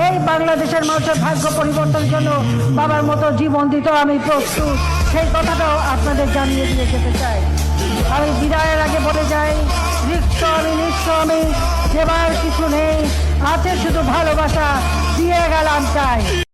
এই বাংলাদেশের মানুষের ভাগ্য পরিবর্তনের জন্য বাবার মতো জীবন দিতেও আমি প্রস্তুত, সেই কথাটাও আপনাদের জানিয়ে দিয়ে যেতে চাই। আমি বিদায়ের আগে বলে যাই, রিক্ত আমি নিঃস্ব আমি, দেবার কিছু নেই, আছে শুধু ভালোবাসা, দিয়ে গেলাম চাই।